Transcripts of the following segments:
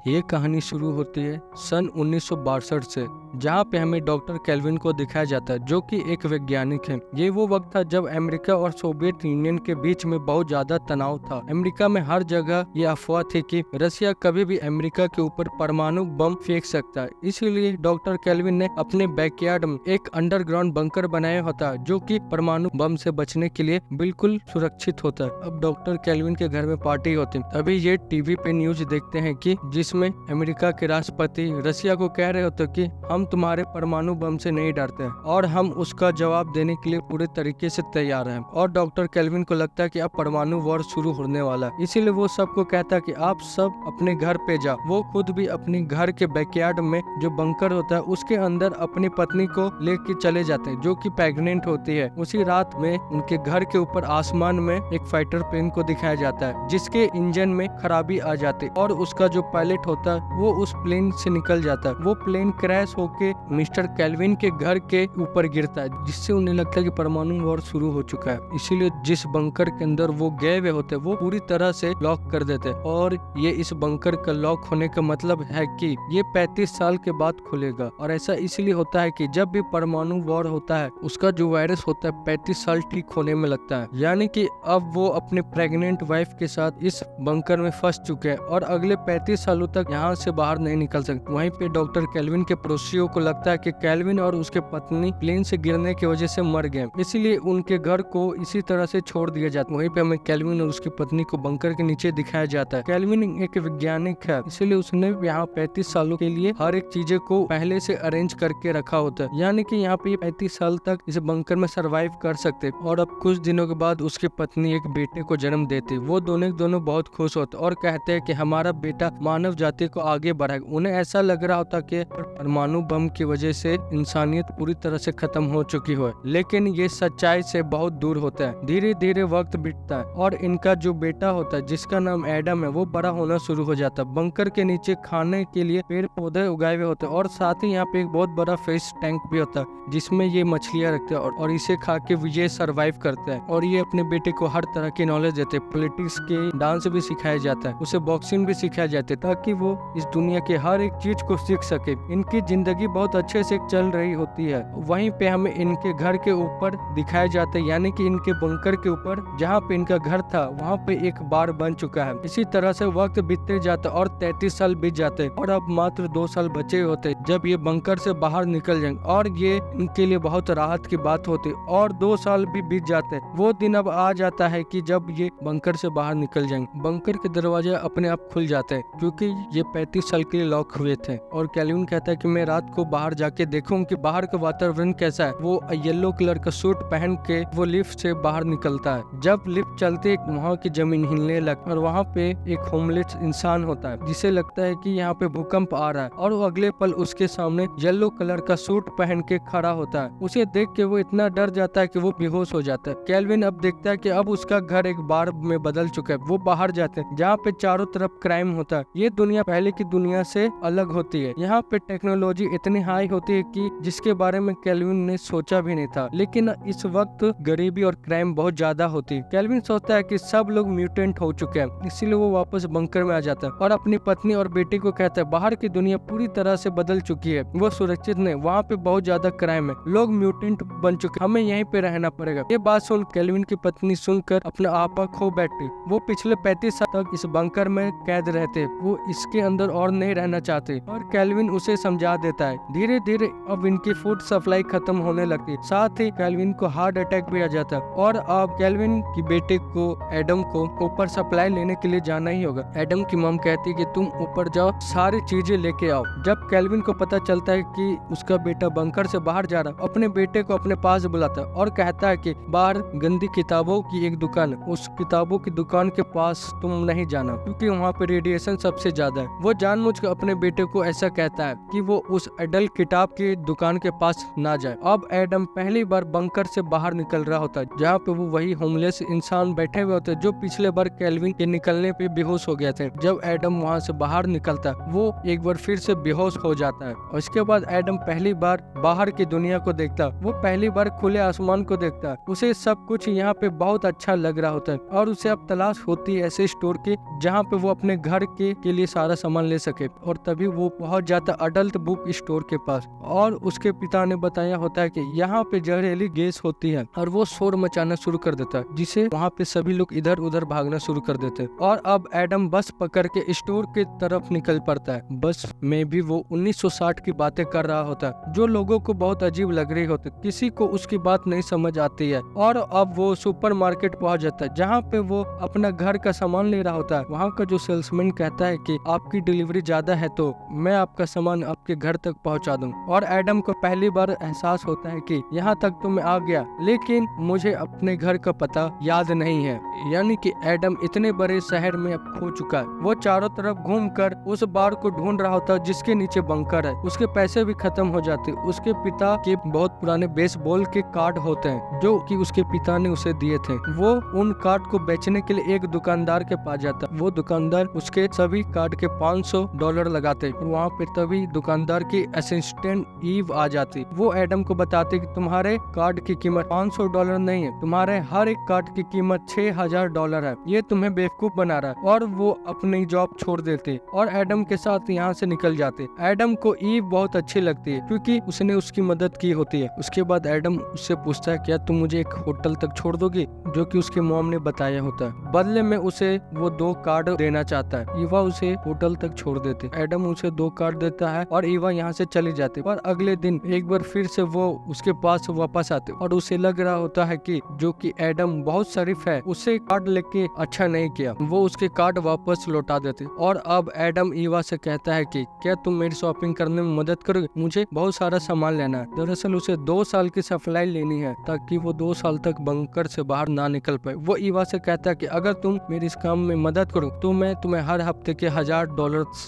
ये कहानी शुरू होती है सन 1962 से, जहाँ पे हमें डॉक्टर केल्विन को दिखाया जाता है जो कि एक वैज्ञानिक है। ये वो वक्त था जब अमेरिका और सोवियत यूनियन के बीच में बहुत ज्यादा तनाव था। अमेरिका में हर जगह ये अफवाह थी कि रसिया कभी भी अमेरिका के ऊपर परमाणु बम फेंक सकता है। इसीलिए डॉक्टर केल्विन ने अपने बैकयार्ड में एक अंडरग्राउंड बंकर बनाया होता है जो कि परमाणु बम से बचने के लिए बिल्कुल सुरक्षित होता है। अब डॉक्टर केल्विन के घर में पार्टी होती है, तभी ये टीवी पे न्यूज देखते हैं कि जिसमें अमेरिका के राष्ट्रपति रसिया को कह रहे होते कि हम तुम्हारे परमाणु बम से नहीं डरते हैं और हम उसका जवाब देने के लिए पूरे तरीके से तैयार हैं। और डॉक्टर केल्विन को लगता है कि अब परमाणु वॉर शुरू होने वाला है, इसीलिए वो सबको कहता है कि आप सब अपने घर पे जाओ। वो खुद भी अपने घर के बैकयार्ड में जो बंकर होता है उसके अंदर अपनी पत्नी को लेके चले जाते हैं जो कि प्रेग्नेंट होती है। उसी रात में उनके घर के ऊपर आसमान में एक फाइटर प्लेन को दिखाया जाता है जिसके इंजन में खराबी आ जाती है और उसका जो पायलट होता है वो उस प्लेन से निकल जाता है। वो प्लेन क्रैश होके मिस्टर केल्विन के घर के ऊपर गिरता है, जिससे उन्हें लगता है कि परमाणु वॉर शुरू हो चुका है। इसीलिए जिस बंकर के अंदर वो गए हुए होते वो पूरी तरह से लॉक कर देते और ये इस बंकर का लॉक होने का मतलब है कि ये 35 साल के बाद खुलेगा। और ऐसा इसलिए होता है कि जब भी परमाणु वॉर होता है उसका जो वायरस होता है 35 साल ठीक होने में लगता है। यानी कि अब वो अपने प्रेग्नेंट वाइफ के साथ इस बंकर में फंस चुके हैं और अगले 35 सालों तक यहाँ से बाहर नहीं निकल सकते। वहीं पे डॉक्टर केल्विन के पड़ोसियों को लगता है कि केल्विन और उसके पत्नी प्लेन से गिरने की वजह से मर गए, इसीलिए उनके घर को इसी तरह से छोड़ दिया जाता है। वहीं पे हमें केल्विन और उसकी पत्नी को बंकर के नीचे दिखाया जाता है। केल्विन एक वैज्ञानिक है, इसीलिए उसने यहाँ 35 सालों के लिए हर एक चीजें को पहले से अरेंज करके रखा होता है, यानी कि यहाँ पे 35 साल तक इस बंकर में सरवाइव कर सकते। और अब कुछ दिनों के बाद उसकी पत्नी एक बेटे को जन्म देती। वो दोनों बहुत खुश होते और कहते हैं कि हमारा बेटा मानव जाति को आगे बढ़ाएगा। उन्हें ऐसा लग रहा होता कि परमाणु बम की वजह से इंसानियत पूरी तरह से खत्म हो चुकी हो, लेकिन ये सच्चाई से बहुत दूर होता है। धीरे धीरे वक्त बीतता है और इनका जो बेटा होता है जिसका नाम एडम है वो बड़ा होना शुरू हो जाता है। बंकर के नीचे खाने के लिए पेड़ पौधे उगाए हुए होते हैं और साथ ही यहाँ पे एक बहुत बड़ा फिश टैंक भी होता है जिसमें ये मछलियाँ रखते हैं और इसे खा के ये सर्वाइव करते हैं। और ये अपने बेटे को हर तरह की नॉलेज देते हैं, पॉलिटिक्स के डांस भी सिखाया जाता है, उसे बॉक्सिंग भी सिखाया जाता है ताकि वो इस दुनिया के हर एक चीज को सीख सके। इनकी जिंदगी बहुत अच्छे से चल रही होती है। वहीं पे हमें इनके घर के ऊपर दिखाया जाता है, यानी कि इनके बंकर के ऊपर जहाँ पे इनका घर था वहाँ पे एक बार बन चुका है। इसी तरह से वक्त बीतते जाता और 33 साल बीत जाते और अब मात्र 2 साल बचे होते जब ये बंकर से बाहर निकल जाएंगे और ये इनके लिए बहुत राहत की बात होती और 2 साल भी बीत जाते। वो दिन अब आ जाता है कि जब ये बंकर से बाहर निकल जाएंगे। बंकर के दरवाजे अपने आप खुल जाते हैं क्योंकि ये 35 साल के लिए लॉक हुए थे। और केल्विन कहता है कि मैं रात को बाहर जाके देखूं कि बाहर का वातावरण कैसा है। वो येलो कलर का सूट पहन के वो लिफ्ट से बाहर निकलता है। जब लिफ्ट चलते वहाँ की जमीन हिलने लगती और वहाँ पे एक होमलेस इंसान होता है जिसे लगता है कि यहाँ पे भूकंप आ रहा है और वो अगले पल उसके सामने येलो कलर का सूट पहन के खड़ा होता है। उसे देख के वो इतना डर जाता है कि वो बेहोश हो जाता है। केल्विन अब देखता है कि अब उसका घर एक बार में बदल चुका है। वो बाहर जाते हैं जहाँ पे चारों तरफ क्राइम होता है। ये दुनिया पहले की दुनिया से अलग होती है। यहाँ पे टेक्नोलॉजी इतनी हाई होती है कि जिसके बारे में केल्विन ने सोचा भी नहीं था। लेकिन इस वक्त गरीबी और क्राइम बहुत ज्यादा होती है। केल्विन सोचता है कि सब लोग म्यूटेंट हो चुके हैं, इसीलिए वो वापस बंकर में आ जाता है और अपनी पत्नी और बेटे को कहता है बाहर की दुनिया पूरी तरह से बदल चुकी है, वो सुरक्षित नहीं, वहाँ पे बहुत ज्यादा क्राइम है, लोग म्यूटेंट बन चुके, हमें यहीं पे रहना पड़ेगा। ये बात सुन केल्विन की पत्नी सुनकर अपना आपा खो बैठती। वो पिछले 35 साल तक इस बंकर में कैद रहते, वो इसके अंदर और नहीं रहना चाहते और केल्विन उसे समझा देता है। धीरे धीरे अब इनकी फूड सप्लाई खत्म होने लगती है, साथ ही केल्विन को हार्ट अटैक भी आ जाता है और अब केल्विन की बेटे को एडम को ऊपर सप्लाई लेने के लिए जाना ही होगा। एडम की मॉम कहती है कि तुम ऊपर जाओ, सारी चीजें लेके आओ। जब केल्विन को पता चलता है कि उसका बेटा बंकर से बाहर जा रहा, अपने बेटे को अपने पास बुलाता है और कहता है कि बाहर गंदी किताबों की एक दुकान है, उस किताबों की दुकान के पास तुम नहीं जाना क्योंकि वहाँ पे रेडिएशन सबसे ज्यादा है। वो जानबूझकर अपने बेटे को ऐसा कहता है कि वो उस एडल्ट किताब की दुकान के पास ना जाए। अब एडम पहली बार बंकर से बाहर निकल रहा होता है जहाँ पे वो वही होमलेस इंसान बैठे हुए होते जो पिछले बार केल्विन के निकलने पे बेहोश हो गए थे। जब एडम वहाँ से बाहर निकलता है वो एक बार फिर से बेहोश हो जाता है और इसके बाद एडम पहली बार बाहर की दुनिया को देखता है। वो पहली बार खुले आसमान को देखता है। उसे सब कुछ यहाँ पे बहुत अच्छा लग रहा होता है और उसे अब तलाश होती है ऐसे स्टोर की जहाँ पे वो अपने घर के लिए सारा सामान ले सके। और तभी वो पहुंच जाता अडल्ट बुक स्टोर के पास और उसके पिता ने बताया होता है कि यहाँ पे जहरीली गैस होती है और वो शोर मचाना शुरू कर देता है, जिसे वहाँ पे सभी लोग इधर उधर भागना शुरू कर देते हैं। और अब एडम बस पकड़ के स्टोर के तरफ निकल पड़ता है। बस में भी वो 1960 की बातें कर रहा होता है, जो लोगों को बहुत अजीब लग रही होती, किसी को उसकी बात नहीं समझ आती है। और अब वो सुपरमार्केट पहुंच जाता है, जहाँ पे वो अपना घर का सामान ले रहा होता है। वहाँ का जो सेल्समैन कहता है कि आपकी डिलीवरी ज्यादा है तो मैं आपका सामान आपके घर तक पहुँचा दूँ। और एडम को पहली बार एहसास होता है कि यहाँ तक तो मैं आ गया, लेकिन मुझे अपने घर का पता याद नहीं है। यानी कि एडम इतने बड़े शहर में अब खो चुका है। वो चारों तरफ घूमकर उस बार को ढूंढ रहा होता है जिसके नीचे बंकर है। उसके पैसे भी खत्म हो जाते। उसके पिता के बहुत पुराने बेसबॉल के कार्ड होते हैं जो कि उसके पिता ने उसे दिए थे। वो उन कार्ड को बेचने के लिए एक दुकानदार के पास जाता। वो दुकानदार उसके सभी कार्ड के $500 लगाते। वहाँ पे तभी दुकानदार की असिस्टेंट ईव आ जाती। वो एडम को बताते कि तुम्हारे कार्ड की कीमत $500 नहीं है, तुम्हारे हर एक कार्ड की कीमत $6000 है। ये तुम्हें बेवकूफ बना रहा है। और वो अपनी जॉब छोड़ देते और एडम के साथ यहाँ से निकल जाते। एडम को ईव बहुत अच्छी लगती है क्योंकि उसने उसकी मदद की होती है। उसके बाद एडम उससे पूछता है क्या तुम मुझे एक होटल तक छोड़ दोगी, जो कि उसकी मॉम ने बताया होता है। बदले में उसे वो 2 कार्ड देना चाहता है। ईवा उसे होटल तक छोड़ देते। एडम उसे 2 कार्ड देता है और ईवा यहाँ से चली जाती। पर अगले दिन एक बार फिर से वो उसके पास वापस आते और उसे लग रहा होता है कि जो कि एडम बहुत शरीफ है, उसे कार्ड लेके अच्छा नहीं किया। वो उसके कार्ड वापस लौटा देते। और अब एडम ईवा से कहता है कि क्या तुम मेरी शॉपिंग करने में मदद करोगे, मुझे बहुत सारा सामान लेना है। दरअसल उसे 2 साल की सप्लाई लेनी है ताकि वो 2 साल तक बंकर से बाहर ना निकल पाए। वो ईवा से कहता है कि अगर तुम मेरे इस काम में मदद करो तो मैं तुम्हें हर हफ्ते के $1000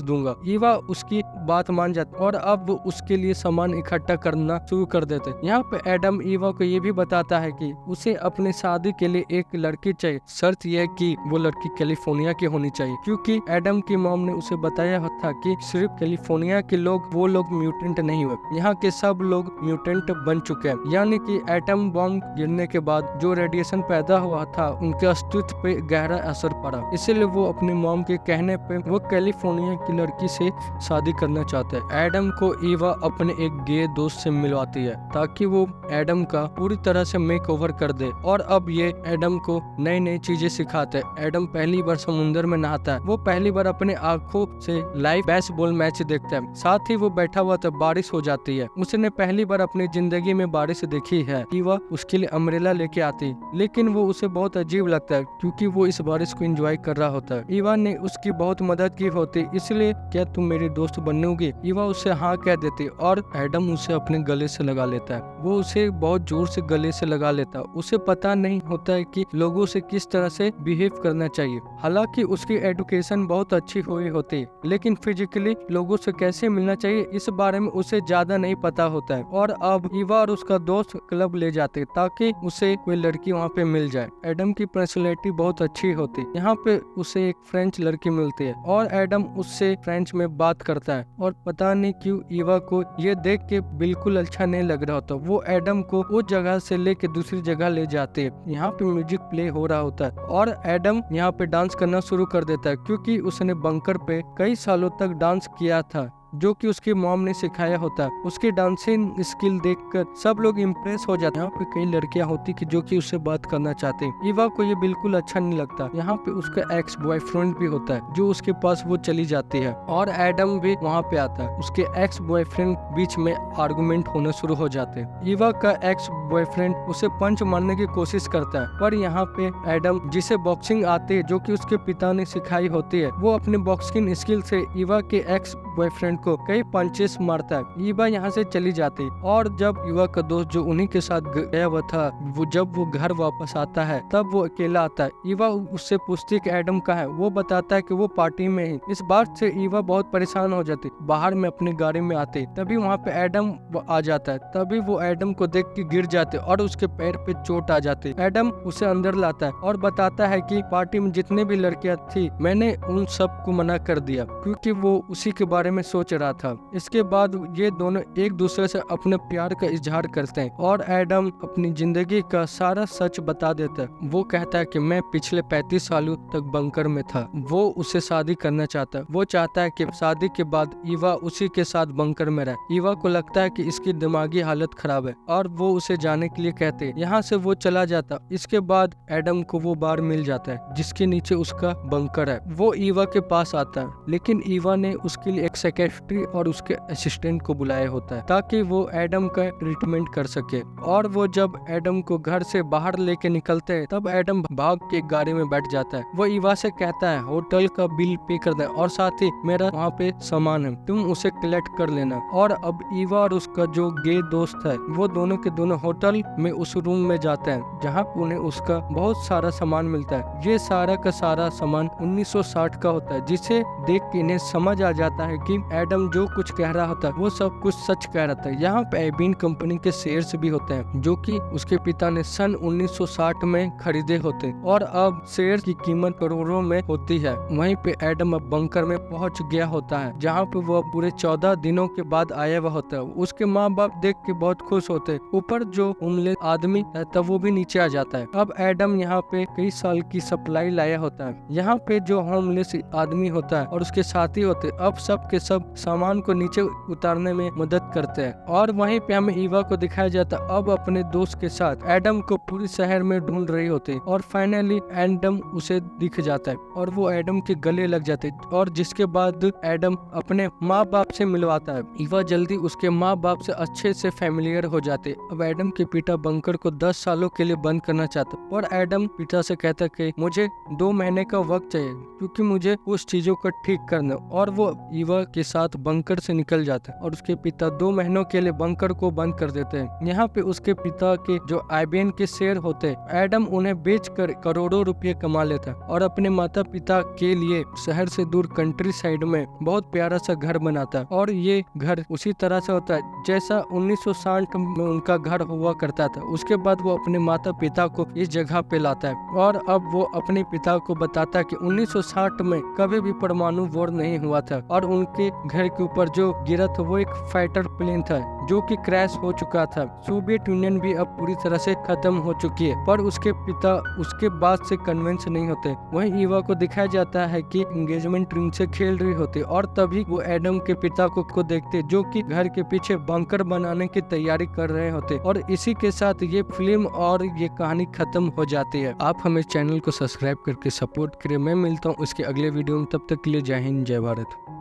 दूंगा। ईवा उसकी बात मान जाता और अब वो उसके लिए सामान इकट्ठा करना शुरू कर देते। यहाँ पे एडम ईवा को ये भी बताता है कि उसे अपनी शादी के लिए एक लड़की चाहिए। शर्त यह कि वो लड़की कैलिफोर्निया की होनी चाहिए, क्योंकि एडम की मॉम ने उसे बताया था कि सिर्फ कैलिफोर्निया के लोग वो लोग म्यूटेंट नहीं हुए, यहाँ के सब लोग म्यूटेंट बन चुके हैं। यानी कि एटम बॉम्ब गिरने के बाद जो रेडिएशन पैदा हुआ था उनके अस्तित्व पे गहरा असर पड़ा। इसीलिए वो अपनी मॉम के कहने पे वो कैलिफोर्निया की लड़की से शादी करना चाहते हैं। एडम को ईवा अपने एक गे दोस्त से मिलवाती है ताकि वो एडम का पूरी तरह से मेकओवर कर दे। और अब ये एडम को नई नई चीजें सिखाते हैं। एडम पहली बार समुद्र में नहाता है। वो पहली बार अपने आंखों से लाइव बेसबॉल मैच देखता है। साथ ही वो बैठा हुआ तो बारिश हो जाती है। उसने पहली बार अपनी जिंदगी में बारिश देखी है। ईवा उसके लिए अम्ब्रेला लेके आती, लेकिन वो उसे बहुत अजीब लगता है क्योंकि वो इस बारिश को एंजॉय कर रहा होता है। ईवा ने उसकी बहुत मदद की होती, इसलिए क्या तुम मेरी दोस्त बनोगी? ईवा उससे हाँ कह देती और एडम उसे अपने गले से लगा लेता है। वो उसे बहुत जोर से गले से लगा लेता है। उसे पता नहीं होता है कि लोगों से किस तरह से बिहेव करना चाहिए। हालांकि उसकी एजुकेशन बहुत अच्छी हुई होती, लेकिन फिजिकली लोगों से कैसे मिलना चाहिए इस बारे में उसे ज्यादा नहीं पता होता है। और अब ईवा और उसका दोस्त क्लब ले जाते ताकि उसे कोई लड़की वहाँ पे मिल जाए। एडम की पर्सनैलिटी बहुत अच्छी होती। यहाँ पे उसे एक फ्रेंच लड़की मिलती है और एडम उससे फ्रेंच में बात करता है। और पता नहीं क्यों ईवा को ये देख के बिल्कुल अच्छा नहीं लग रहा होता। वो एडम को उस जगह से लेके दूसरी जगह ले जाते हैं। यहाँ पे म्यूजिक प्ले हो रहा होता है और एडम यहाँ पे डांस करना शुरू कर देता है क्योंकि उसने बंकर पे कई सालों तक डांस किया था, जो कि उसकी मॉम ने सिखाया होता है। उसकी डांसिंग स्किल देखकर सब लोग इम्प्रेस हो जाते हैं। यहाँ पे कई लड़कियां होती कि जो कि उससे बात करना चाहते हैं। ईवा को ये बिल्कुल अच्छा नहीं लगता। यहाँ पे उसका एक्स बॉयफ्रेंड भी होता है जो उसके पास वो चली जाती है और एडम भी वहाँ पे आता है। उसके एक्स बॉयफ्रेंड बीच में आर्गुमेंट होना शुरू हो जाते हैं। ईवा का एक्स बॉयफ्रेंड उसे पंच मारने की कोशिश करता है, पर यहाँ पे एडम जिसे बॉक्सिंग आती है, जो कि उसके पिता ने सिखाई होती है, वो अपने बॉक्सिंग स्किल से ईवा के एक्स बॉयफ्रेंड को कई पंचेस मारता है। ईवा यहाँ से चली जाती और जब ईवा का दोस्त जो उन्हीं के साथ गया हुआ था, जब वो घर वापस आता है तब वो अकेला आता है। ईवा उससे पूछती कि एडम कहाँ है। वो बताता है कि वो पार्टी में है। इस बात से ईवा बहुत परेशान हो जाती। बाहर में अपनी गाड़ी में आते तभी वहाँ पे एडम आ जाता है। तभी वो एडम को देख के गिर जाते और उसके पैर पे चोट आ जाती। एडम उसे अंदर लाता है और बताता है कि पार्टी में जितने भी लड़कियां थी मैंने उन सब को मना कर दिया क्योंकि वो उसी के बारे में सोच सोच रहा था। इसके बाद ये दोनों एक दूसरे से अपने प्यार का इजहार करते हैं और एडम अपनी जिंदगी का सारा सच बता देता है। वो कहता है कि मैं पिछले 35 सालों तक बंकर में था। वो उसे शादी करना चाहता है। वो चाहता है कि शादी के बाद ईवा उसी के साथ बंकर में रहे। ईवा को लगता है कि इसकी दिमागी हालत खराब है और वो उसे जाने के लिए कहते हैं। यहाँ से वो चला जाता। इसके बाद एडम को वो बार मिल जाता है जिसके नीचे उसका बंकर है। वो ईवा के पास आता है, लेकिन ईवा ने उसके लिए एक सेक्रेटरी और उसके असिस्टेंट को बुलाया होता है ताकि वो एडम का ट्रीटमेंट कर सके। और वो जब एडम को घर से बाहर लेके निकलते हैं तब एडम भाग के एक गाड़ी में बैठ जाता है। वो ईवा से कहता है होटल का बिल पे कर दे और साथ ही मेरा वहाँ पे सामान है, तुम उसे कलेक्ट कर लेना। और अब ईवा और उसका जो गे दोस्त है वो दोनों के दोनों होटल में उस रूम में जाते हैं जहाँ उन्हें उसका बहुत सारा सामान मिलता है। ये सारा का सारा सामान 1960 का होता है, जिसे देख के इन्हें समझ आ जाता है कि एडम जो कुछ कह रहा होता है वो सब कुछ सच कह रहा था। यहाँ पे एबिन कंपनी के शेयर्स भी होते हैं जो कि उसके पिता ने सन 1960 में खरीदे होते हैं और अब शेयर की कीमत करोड़ों में होती है। वहीं पे एडम अब बंकर में पहुंच गया होता है जहाँ पे वो पूरे 14 दिनों के बाद आया हुआ होता है। उसके माँ बाप देख के बहुत खुश होते हैं। ऊपर जो होमलेस आदमी रहता है वो भी नीचे आ जाता है। अब एडम यहाँ पे कई साल की सप्लाई लाया होता है। यहाँ पे जो होमलेस आदमी होता है और उसके साथी होते हैं अब सब के सब सामान को नीचे उतारने में मदद करते हैं। और वहीं पे हमें ईवा को दिखाया जाता है अब अपने दोस्त के साथ एडम को पूरी शहर में ढूंढ रही होती है और फाइनली एडम उसे दिख जाता है और वो एडम के गले लग जाते हैं और जिसके बाद एडम अपने माँ बाप से मिलवाता है। ईवा जल्दी उसके माँ बाप से अच्छे से फैमिलियर हो जाते। अब एडम के पिता बंकर को 10 सालों के लिए बंद करना चाहता और एडम पिता से कहता कि मुझे 2 महीने का वक्त चाहिए क्योंकि मुझे उस चीजों को ठीक करना। और वो ईवा के साथ बंकर से निकल जाता है और उसके पिता 2 महीनों के लिए बंकर को बंद कर देते हैं। यहाँ पे उसके पिता के जो आईबीएन के शेयर होते हैं एडम उन्हें बेचकर करोड़ों रुपए कमा लेता है और अपने माता पिता के लिए शहर से दूर कंट्री साइड में बहुत प्यारा सा घर बनाता है। और ये घर उसी तरह से होता है जैसा 1960 में उनका घर हुआ करता था। उसके बाद वो अपने माता पिता को इस जगह पे लाता है और अब वो अपने पिता को बताता है कि 1960 में कभी भी परमाणु वॉर नहीं हुआ था और उनके घर के ऊपर जो गिरा था वो एक फाइटर प्लेन था जो कि क्रैश हो चुका था। सोवियत यूनियन भी अब पूरी तरह से खत्म हो चुकी है। पर उसके पिता उसके बाद से कन्विंस नहीं होते। वहीं ईवा को दिखाया जाता है कि एंगेजमेंट रिंग से खेल रही होती और तभी वो एडम के पिता को देखते जो कि घर के पीछे बंकर बनाने की तैयारी कर रहे होते। और इसी के साथ ये फिल्म और ये कहानी खत्म हो जाती है। आप हमें चैनल को सब्सक्राइब करके सपोर्ट करें। मैं मिलता हूँ इसके अगले वीडियो में, तब तक के लिए जय हिंद जय भारत।